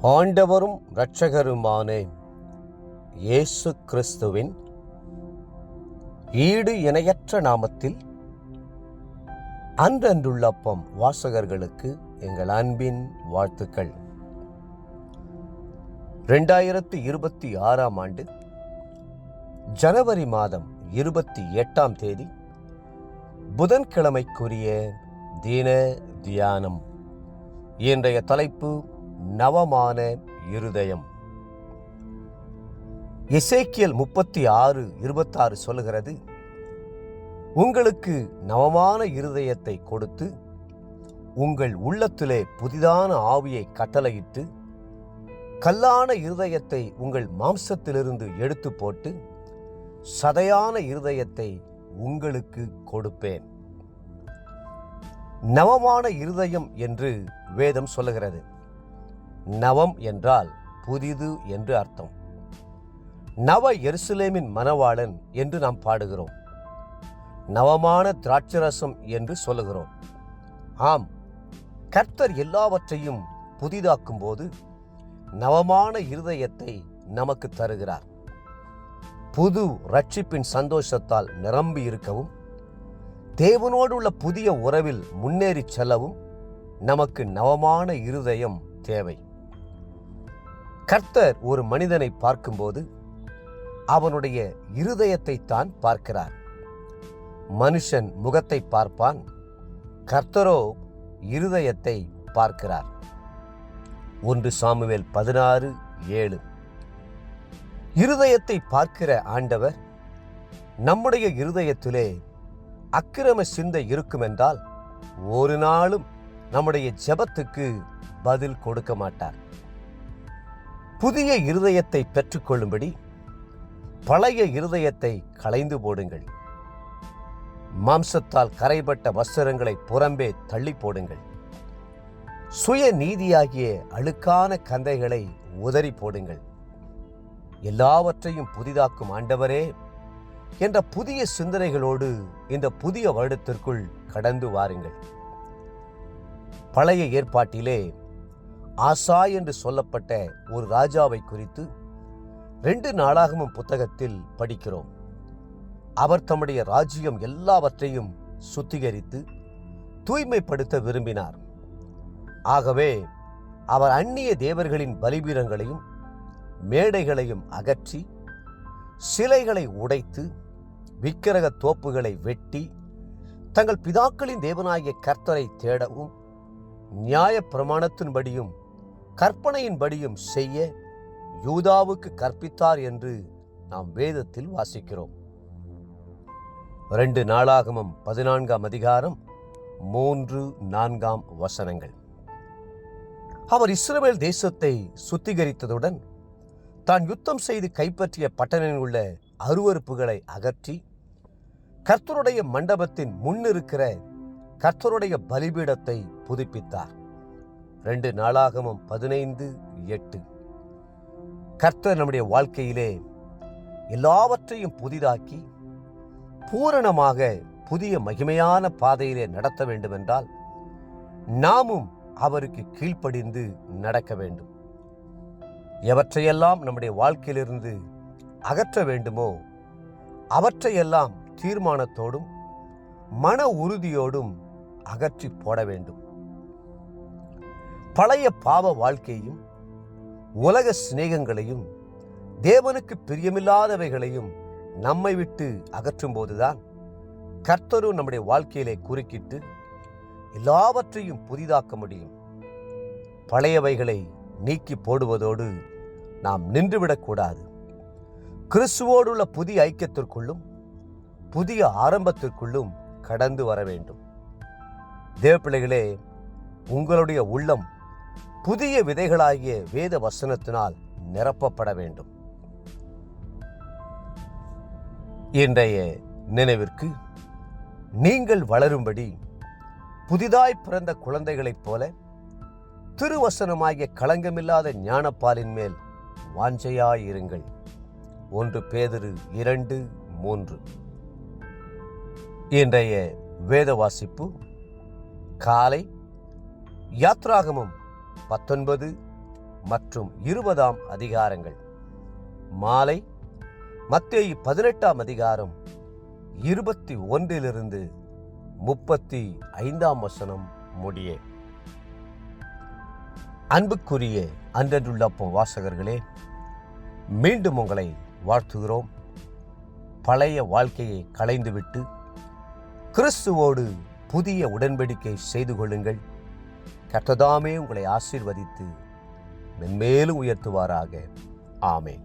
ஆண்டவரும் இரட்சகருமான இயேசு கிறிஸ்துவின் ஈடு இணையற்ற நாமத்தில் அன்றன்றுள்ள அப்பம் வாசகர்களுக்கு எங்கள் அன்பின் வாழ்த்துக்கள். 2026 ஆண்டு ஜனவரி மாதம் 28ஆம் தேதி புதன்கிழமைக்குரிய தின தியானம். இன்றைய தலைப்பு நவமான இருதயம். எசேக்கியேல் 36:26 சொல்லுகிறது, உங்களுக்கு நவமான இருதயத்தை கொடுத்து உங்கள் உள்ளத்திலே புதிதான ஆவியை கட்டளையிட்டு கல்லான இருதயத்தை உங்கள் மாம்சத்திலிருந்து எடுத்து போட்டு சதையான இருதயத்தை உங்களுக்கு கொடுப்பேன். நவமான இருதயம் என்று வேதம் சொல்லுகிறது. நவம் என்றால் புதிது என்று அர்த்தம். நவ எருசலேமின் மணவாளன் என்று நாம் பாடுகிறோம். நவமான திராட்சரசம் என்று சொல்லுகிறோம். ஆம், கர்த்தர் எல்லாவற்றையும் புதிதாக்கும் போது நவமான இருதயத்தை நமக்கு தருகிறார். புது ரட்சிப்பின் சந்தோஷத்தால் நிரம்பி இருக்கவும், தேவனோடு உள்ள புதிய உறவில் முன்னேறி செல்லவும் நமக்கு நவமான இருதயம் தேவை. கர்த்தர் ஒரு மனிதனை பார்க்கும்போது அவனுடைய இருதயத்தை தான் பார்க்கிறார். மனுஷன் முகத்தை பார்ப்பான், கர்த்தரோ இருதயத்தை பார்க்கிறார். 1 சாமுவேல் 16:7. இருதயத்தை பார்க்கிற ஆண்டவர் நம்முடைய இருதயத்திலே அக்கிரம சிந்தை இருக்குமென்றால் ஒரு நாளும் நம்முடைய ஜெபத்துக்கு பதில் கொடுக்க மாட்டார். புதிய இருதயத்தை பெற்றுக்கொள்ளும்படி பழைய இருதயத்தை களைந்து போடுங்கள். மாம்சத்தால் கரைபட்ட வஸ்திரங்களை புறம்பே தள்ளி போடுங்கள். சுய நீதியாகிய அழுக்கான கந்தைகளை உதறி போடுங்கள். எல்லாவற்றையும் புதிதாக்கும் ஆண்டவரே என்ற புதிய சிந்தனைகளோடு இந்த புதிய வருடத்திற்குள் கடந்து வாருங்கள். பழைய ஏற்பாட்டிலே ஆசா என்று சொல்லப்பட்ட ஒரு ராஜாவை குறித்து 2 நாளாகமம் புத்தகத்தில் படிக்கிறோம். அவர் தம்முடைய ராஜ்யம் எல்லாவற்றையும் சுத்திகரித்து தூய்மைப்படுத்த விரும்பினார். ஆகவே அவர் அந்நிய தேவர்களின் பலிபீடங்களையும் மேடைகளையும் அகற்றி, சிலைகளை உடைத்து, விக்கிரக தோப்புகளை வெட்டி, தங்கள் பிதாக்களின் தேவனாகிய கர்த்தரை தேடவும், நியாய பிரமாணத்தின்படியும் கற்பனையின்படியும் செய்ய யூதாவுக்கு கற்பித்தார் என்று நாம் வேதத்தில் வாசிக்கிறோம். 2 நாளாகமம் 14ஆம் அதிகாரம் 3-4 வசனங்கள். அவர் இஸ்ரவேல் தேசத்தை சுத்திகரித்ததுடன் தான் யுத்தம் செய்து கைப்பற்றிய பட்டணங்களில் உள்ள அருவருப்புகளை அகற்றி கர்த்தருடைய மண்டபத்தின் முன்னிருக்கிற கர்த்தருடைய பலிபீடத்தை புதுப்பித்தார். 2 நாளாகமம் 15:8. கர்த்தர் நம்முடைய வாழ்க்கையிலே எல்லாவற்றையும் புதிதாக்கி பூரணமாக புதிய மகிமையான பாதையிலே நடத்த வேண்டுமென்றால் நாமும் அவருக்கு கீழ்ப்படிந்து நடக்க வேண்டும். எவற்றையெல்லாம் நம்முடைய வாழ்க்கையிலிருந்து அகற்ற வேண்டுமோ அவற்றையெல்லாம் தீர்மானத்தோடும் மன உறுதியோடும் அகற்றி போட வேண்டும். பழைய பாவ வாழ்க்கையும் உலக சிநேகங்களையும் தேவனுக்கு பிரியமில்லாதவைகளையும் நம்மை விட்டு அகற்றும் போதுதான் கர்த்தரும் நம்முடைய வாழ்க்கையிலே குறுக்கிட்டு எல்லாவற்றையும் புதிதாக்க முடியும். பழையவைகளை நீக்கி போடுவதோடு நாம் நின்றுவிடக்கூடாது. கிறிஸ்துவோடுள்ள புதிய ஐக்கியத்திற்குள்ளும் புதிய ஆரம்பத்திற்குள்ளும் கடந்து வர வேண்டும். தேவப்பிள்ளைகளே, உங்களுடைய உள்ளம் புதிய விதைகளாகிய வேத வசனத்தினால் நிரப்பப்பட வேண்டும். இன்றைய நினைவிற்கு, நீங்கள் வளரும்படி புதிதாய் பிறந்த குழந்தைகளைப் போல திருவசனமாகிய களங்கமில்லாத ஞானப்பாலின் மேல் வாஞ்சையாயிருங்கள். 1 பேதுரு 2:3. இன்றைய வேத வாசிப்பு காலை யாத்ராகமம் 19, மற்றும் 20ஆம் அதிகாரங்கள். மாலை மத்தேயு 18ஆம் அதிகாரம் 21 35 வசனம் முடிய. அன்புக்குரிய அன்றன்றுள்ளப்போ வாசகர்களே, மீண்டும் உங்களை வாழ்த்துகிறோம். பழைய வாழ்க்கையை களைந்துவிட்டு கிறிஸ்துவோடு புதிய உடன்படிக்கை செய்து கொள்ளுங்கள். கர்த்தர் தாமே உங்களை ஆசீர்வதித்து மென்மேலும் உயர்த்துவாராக. ஆமென்.